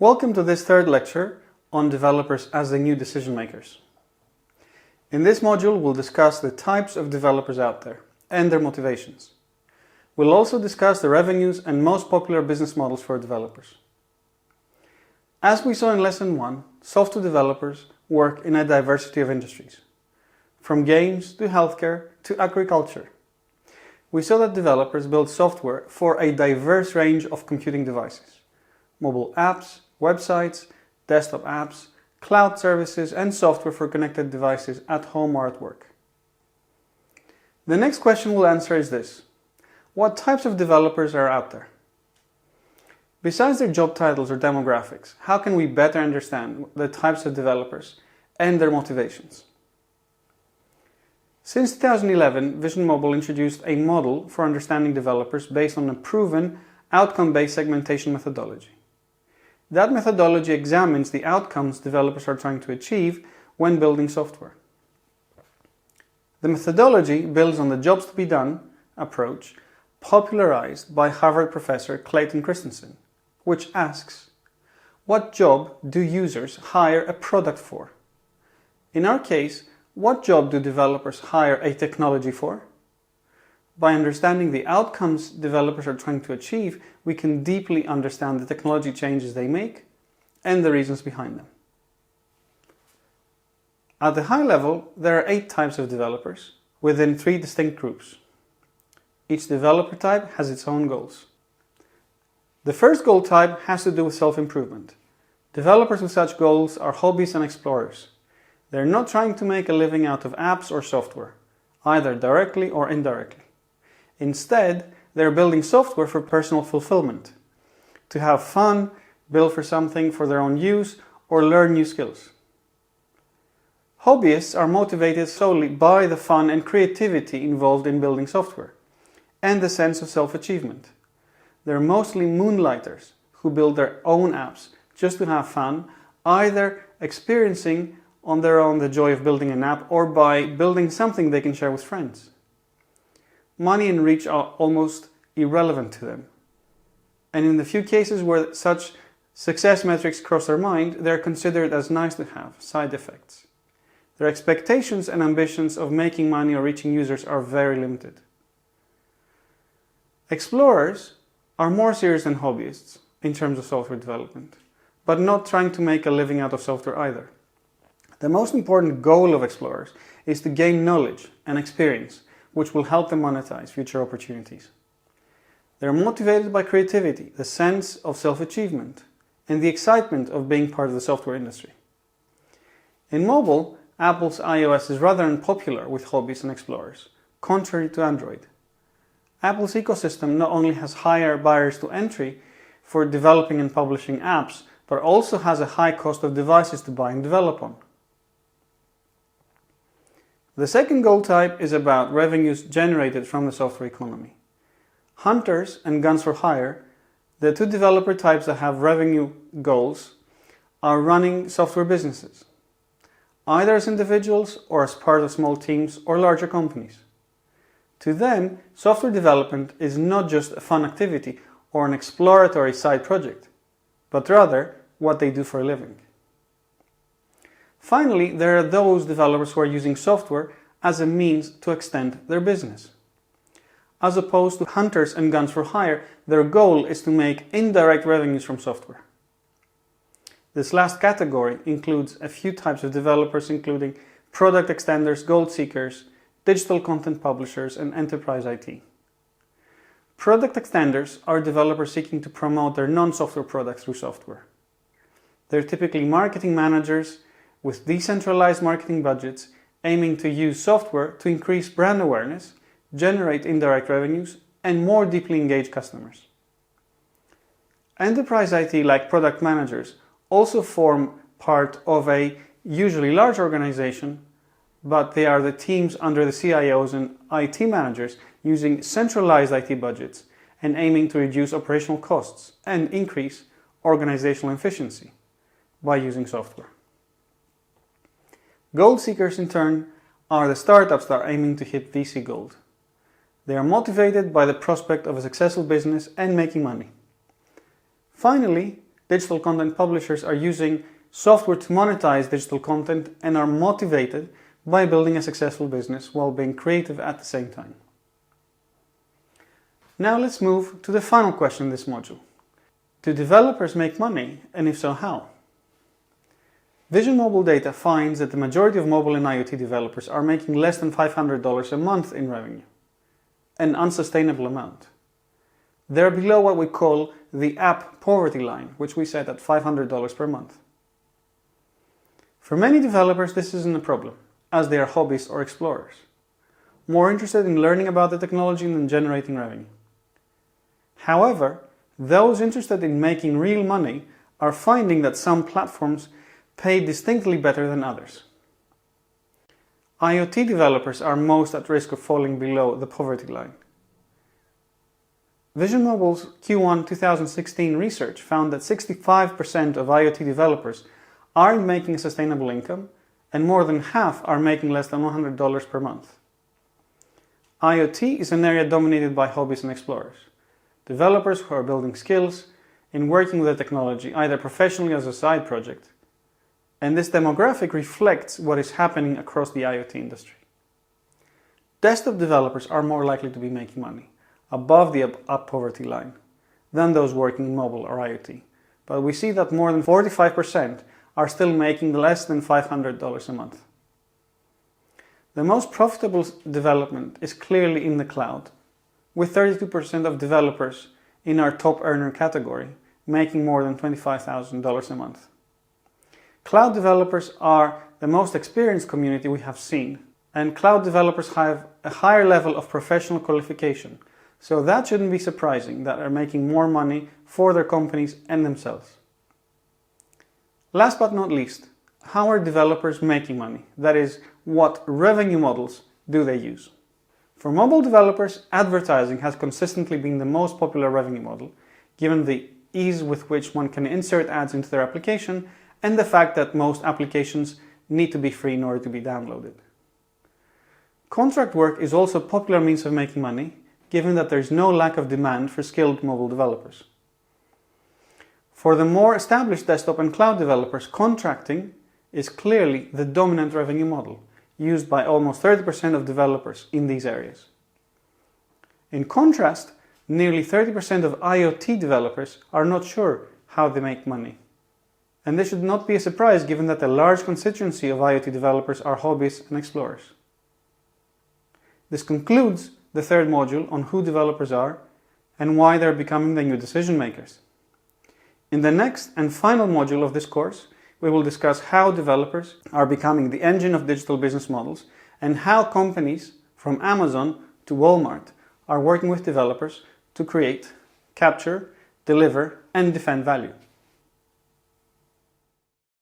Welcome to this third lecture on developers as the new decision makers. In this module, we'll discuss the types of developers out there and their motivations. We'll also discuss the revenues and most popular business models for developers. As we saw in Lesson 1, software developers work in a diversity of industries, from games to healthcare to agriculture. We saw that developers build software for a diverse range of computing devices: mobile apps, websites, desktop apps, cloud services, and software for connected devices at home or at work. The next question we'll answer is this: what types of developers are out there? Besides their job titles or demographics, how can we better understand the types of developers and their motivations? Since 2011, Vision Mobile introduced a model for understanding developers based on a proven outcome-based segmentation methodology. That methodology examines the outcomes developers are trying to achieve when building software. The methodology builds on the jobs to be done approach popularized by Harvard professor Clayton Christensen, which asks, what job do users hire a product for? In our case, what job do developers hire a technology for? By understanding the outcomes developers are trying to achieve, we can deeply understand the technology changes they make and the reasons behind them. At the high level, there are 8 types of developers within 3 distinct groups. Each developer type has its own goals. The first goal type has to do with self-improvement. Developers with such goals are hobbyists and explorers. They're not trying to make a living out of apps or software, either directly or indirectly. Instead, they're building software for personal fulfillment, to have fun, build for something for their own use, or learn new skills. Hobbyists are motivated solely by the fun and creativity involved in building software, and the sense of self-achievement. They're mostly moonlighters who build their own apps just to have fun, either experiencing on their own the joy of building an app or by building something they can share with friends. Money and reach are almost irrelevant to them. And in the few cases where such success metrics cross their mind, they're considered as nice to have, side effects. Their expectations and ambitions of making money or reaching users are very limited. Explorers are more serious than hobbyists in terms of software development, but not trying to make a living out of software either. The most important goal of explorers is to gain knowledge and experience, which will help them monetize future opportunities. They're motivated by creativity, the sense of self-achievement, and the excitement of being part of the software industry. In mobile, Apple's iOS is rather unpopular with hobbyists and explorers, contrary to Android. Apple's ecosystem not only has higher barriers to entry for developing and publishing apps, but also has a high cost of devices to buy and develop on. The second goal type is about revenues generated from the software economy. Hunters and guns for hire, the 2 developer types that have revenue goals, are running software businesses, either as individuals or as part of small teams or larger companies. To them, software development is not just a fun activity or an exploratory side project, but rather what they do for a living. Finally, there are those developers who are using software as a means to extend their business. As opposed to hunters and guns for hire, their goal is to make indirect revenues from software. This last category includes a few types of developers, including product extenders, goal seekers, digital content publishers, and enterprise IT. Product extenders are developers seeking to promote their non-software products through software. They're typically marketing managers with decentralized marketing budgets aiming to use software to increase brand awareness, generate indirect revenues, and more deeply engage customers. Enterprise IT, like product managers, also form part of a usually large organization, but they are the teams under the CIOs and IT managers using centralized IT budgets and aiming to reduce operational costs and increase organizational efficiency by using software. Gold seekers, in turn, are the startups that are aiming to hit VC gold. They are motivated by the prospect of a successful business and making money. Finally, digital content publishers are using software to monetize digital content and are motivated by building a successful business while being creative at the same time. Now let's move to the final question in this module. Do developers make money, and if so, how? Vision Mobile data finds that the majority of mobile and IoT developers are making less than $500 a month in revenue, an unsustainable amount. They're below what we call the app poverty line, which we set at $500 per month. For many developers, this isn't a problem, as they are hobbyists or explorers, more interested in learning about the technology than generating revenue. However, those interested in making real money are finding that some platforms pay distinctly better than others. IoT developers are most at risk of falling below the poverty line. Vision Mobile's Q1 2016 research found that 65% of IoT developers aren't making a sustainable income, and more than half are making less than $100 per month. IoT is an area dominated by hobbyists and explorers, developers who are building skills in working with the technology, either professionally or as a side project. And this demographic reflects what is happening across the IoT industry. Desktop developers are more likely to be making money, above the app poverty line, than those working in mobile or IoT. But we see that more than 45% are still making less than $500 a month. The most profitable development is clearly in the cloud, with 32% of developers in our top earner category making more than $25,000 a month. Cloud developers are the most experienced community we have seen, and cloud developers have a higher level of professional qualification, so that shouldn't be surprising that they're making more money for their companies and themselves. Last but not least, how are developers making money? That is, what revenue models do they use? For mobile developers, advertising has consistently been the most popular revenue model, given the ease with which one can insert ads into their application and the fact that most applications need to be free in order to be downloaded. Contract work is also a popular means of making money, given that there is no lack of demand for skilled mobile developers. For the more established desktop and cloud developers, contracting is clearly the dominant revenue model, used by almost 30% of developers in these areas. In contrast, nearly 30% of IoT developers are not sure how they make money. And this should not be a surprise given that a large constituency of IoT developers are hobbyists and explorers. This concludes the third module on who developers are and why they're becoming the new decision makers. In the next and final module of this course, we will discuss how developers are becoming the engine of digital business models and how companies from Amazon to Walmart are working with developers to create, capture, deliver, and defend value.